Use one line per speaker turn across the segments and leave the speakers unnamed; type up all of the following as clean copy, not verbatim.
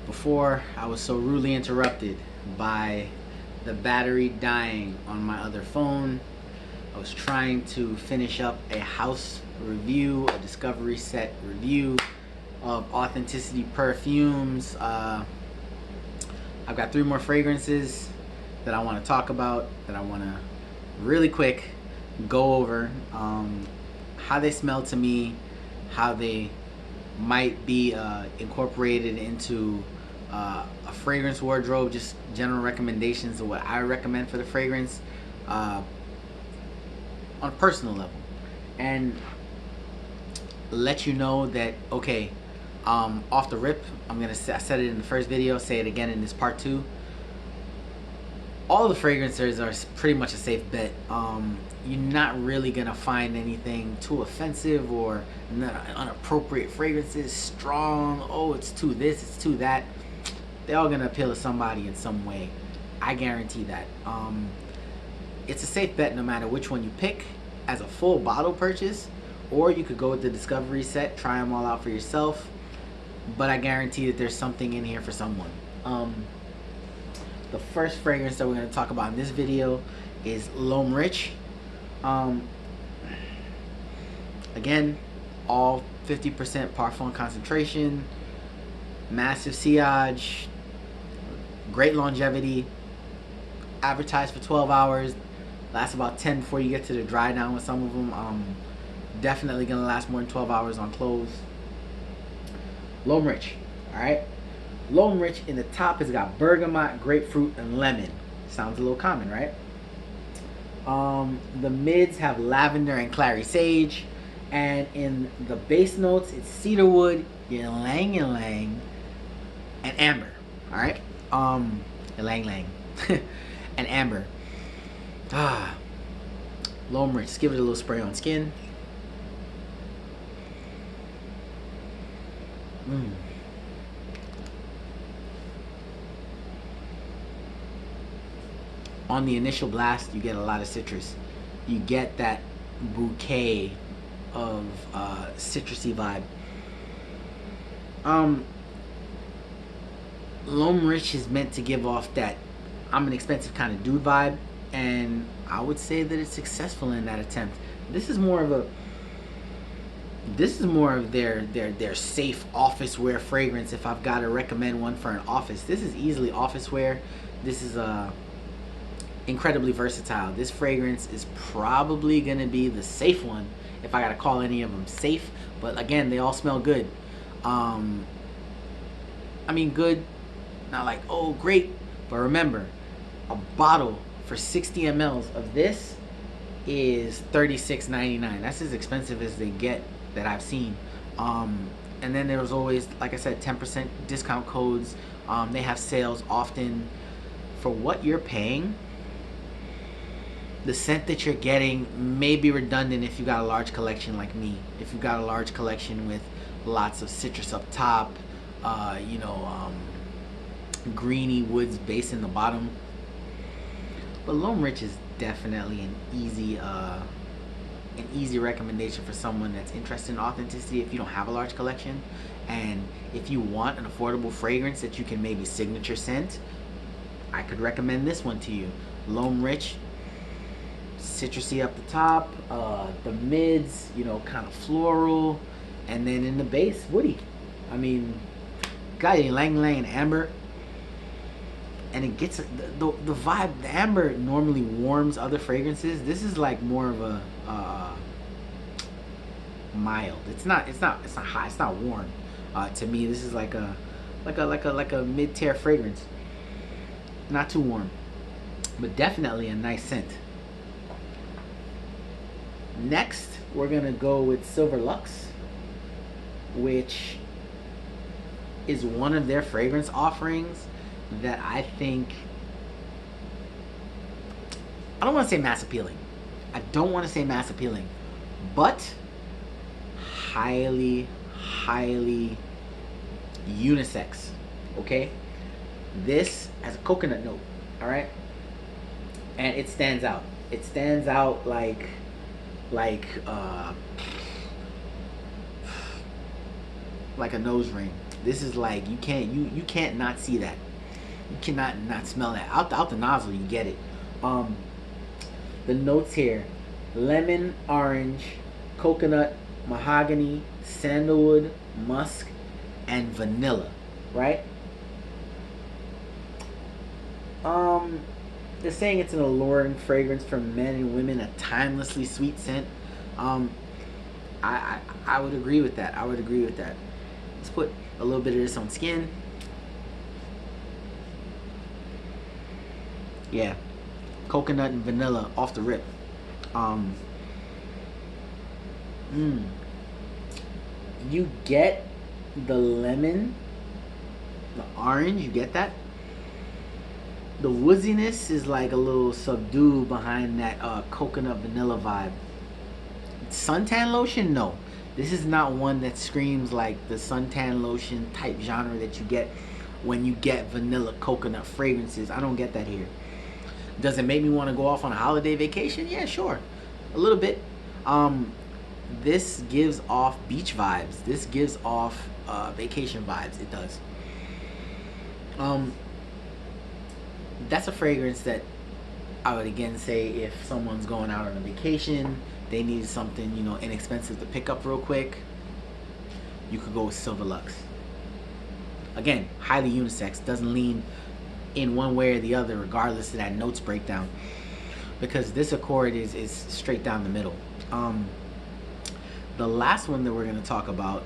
Before, I was so rudely interrupted by the battery dying on my other phone. I was trying to finish up a house review, a discovery set review of Authenticity Perfumes. I've got 3 more fragrances that I want to talk about, that I want to really quick go over how they smell to me, how they might be incorporated into a fragrance wardrobe, just general recommendations of what I recommend for the fragrance on a personal level, and let you know that, okay, off the rip, I said it in the first video, say it again in this part 2. All the fragrances are pretty much a safe bet. You're not really gonna find anything too offensive or inappropriate fragrances, strong, oh, it's too this, it's too that. They're all gonna appeal to somebody in some way. I guarantee that. It's a safe bet no matter which one you pick as a full bottle purchase, or you could go with the discovery set, try them all out for yourself. But I guarantee that there's something in here for someone. The first fragrance that we're going to talk about in this video is Loam Rich. Again, all 50% parfum concentration, massive sillage, great longevity, advertised for 12 hours, lasts about 10 before you get to the dry down with some of them. Definitely going to last more than 12 hours on clothes. Loam Rich, alright? Loam Rich in the top has got bergamot, grapefruit, and lemon. Sounds a little common, right? The mids have lavender and clary sage. And in the base notes, it's cedarwood, ylang ylang, and amber. Alright? Ylang ylang. And amber. Loam Rich. Just give it a little spray on skin. On the initial blast, you get a lot of citrus. You get that bouquet of citrusy vibe. Loam Rich is meant to give off that I'm an expensive kind of dude vibe, and I would say that it's successful in that attempt. This is more of their safe office wear fragrance. If I've got to recommend one for an office, this is easily office wear. This is incredibly versatile. This fragrance is probably gonna be the safe one if I gotta call any of them safe. But again, they all smell good. I mean, good, not like, oh great, but remember, a bottle for 60 mLs of this is $36.99. That's as expensive as they get that I've seen. And then there was always, like I said, 10% discount codes. They have sales often. For what you're paying, the scent that you're getting may be redundant if you got a large collection like me. If you got a large collection with lots of citrus up top, greeny woods base in the bottom. But Loam Rich is definitely an easy recommendation for someone that's interested in authenticity if you don't have a large collection. And if you want an affordable fragrance that you can maybe signature scent, I could recommend this one to you. Loam Rich, citrusy up the top, the mids, kind of floral, and then in the base, woody. I mean, got ylang ylang and amber, and it gets the vibe. The amber normally warms other fragrances. This is like more of a mild. It's not hot. It's not warm. To me, this is like a mid-tier fragrance. Not too warm, but definitely a nice scent. Next, we're gonna go with Silver Lux, which is one of their fragrance offerings that I think, I don't want to say mass appealing. But highly unisex. Okay, this has a coconut note. All right, and it stands out. It stands out like a nose ring. This is like you can't not see that. You cannot not smell that out the nozzle. You get it. Um, the notes here: lemon, orange, coconut, mahogany, sandalwood, musk, and vanilla. Right? Um, they're saying it's an alluring fragrance for men and women, a timelessly sweet scent. Um, I would agree with that. I would agree with that. Let's put a little bit of this on skin. Yeah, coconut and vanilla off the rip. Um, mm, you get the lemon, the orange. You get that. The wooziness is like a little subdued behind that coconut vanilla vibe. Suntan lotion, no. This is not one that screams like the suntan lotion type genre that you get when you get vanilla coconut fragrances. I don't get that here. Does it make me want to go off on a holiday vacation? Yeah, sure. A little bit. This gives off beach vibes. This gives off vacation vibes. It does. That's a fragrance that I would again say if someone's going out on a vacation, they need something, inexpensive to pick up real quick, you could go with Silver Lux. Again, highly unisex, doesn't lean in one way or the other regardless of that notes breakdown, because this accord is straight down the middle. The last one that we're going to talk about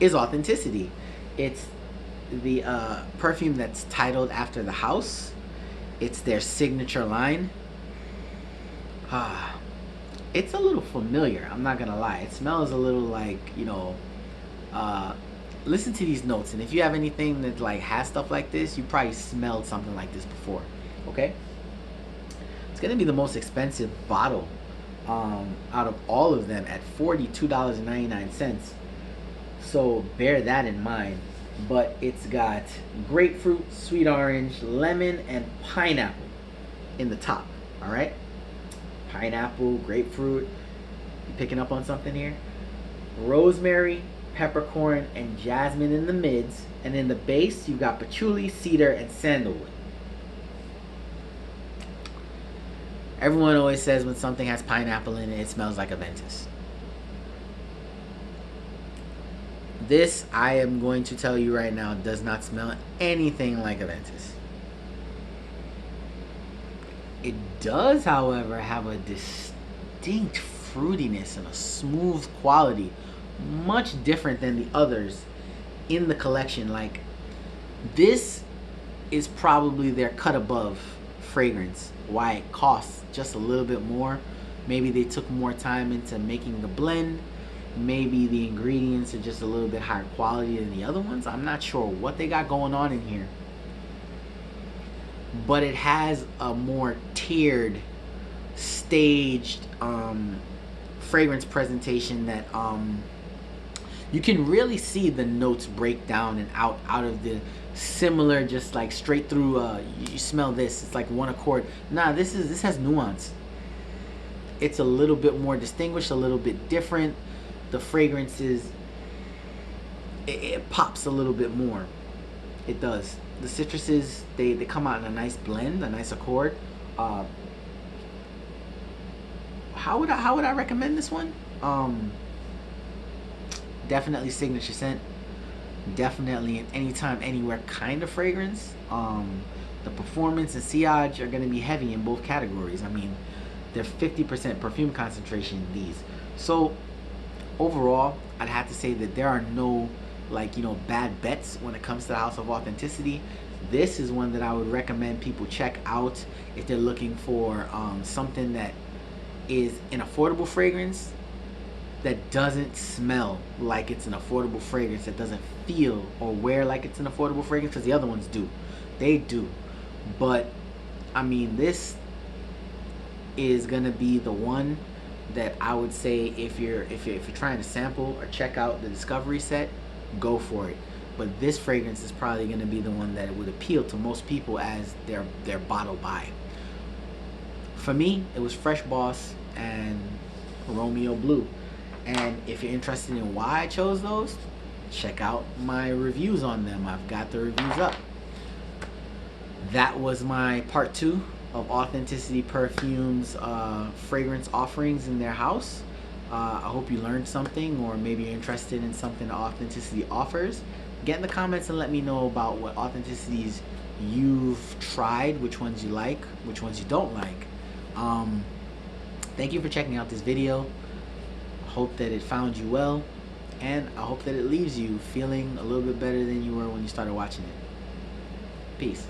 is Authenticity. It's the perfume that's titled after the house. It's their signature line. It's a little familiar, I'm not gonna lie. It smells a little like, listen to these notes, and if you have anything that like has stuff like this, you probably smelled something like this before. Okay? It's gonna be the most expensive bottle out of all of them at $42.99. So bear that in mind. But it's got grapefruit, sweet orange, lemon, and pineapple in the top. All right? Pineapple, grapefruit. You picking up on something here? Rosemary, peppercorn, and jasmine in the mids. And in the base, you've got patchouli, cedar, and sandalwood. Everyone always says when something has pineapple in it, it smells like Aventus. This, I am going to tell you right now, does not smell anything like Aventus. It does, however, have a distinct fruitiness and a smooth quality, much different than the others in the collection. Like, this is probably their cut above fragrance. Why it costs just a little bit more. Maybe they took more time into making the blend. Maybe the ingredients are just a little bit higher quality than the other ones. I'm not sure what they got going on in here. But it has a more tiered, staged fragrance presentation that you can really see the notes break down and out of the similar, just like straight through. You smell this, it's like one accord. Nah, this has nuance. It's a little bit more distinguished, a little bit different. The fragrances, it pops a little bit more. It does. The citruses, they come out in a nice blend, a nice accord. How would I recommend this one? Definitely signature scent. Definitely an anytime, anywhere kind of fragrance. The performance and sillage are going to be heavy in both categories. I mean, they're 50% perfume concentration in these. So overall, I'd have to say that there are no bad bets when it comes to the House of Authenticity. This is one that I would recommend people check out if they're looking for something that is an affordable fragrance that doesn't smell like it's an affordable fragrance, that doesn't feel or wear like it's an affordable fragrance, because the other ones do. They do. But I mean, this is gonna be the one that I would say if you're trying to sample or check out the Discovery set, go for it. But this fragrance is probably going to be the one that would appeal to most people as their bottle buy. For me, it was Fresh Boss and Romeo Blue. And if you're interested in why I chose those, check out my reviews on them. I've got the reviews up. That was my part 2 of Authenticity Perfumes fragrance offerings in their house. I hope you learned something, or maybe you're interested in something that Authenticity offers. Get in the comments and let me know about what Authenticities you've tried, which ones you like, which ones you don't like. Thank you for checking out this video. I hope that it found you well, and I hope that it leaves you feeling a little bit better than you were when you started watching it. Peace.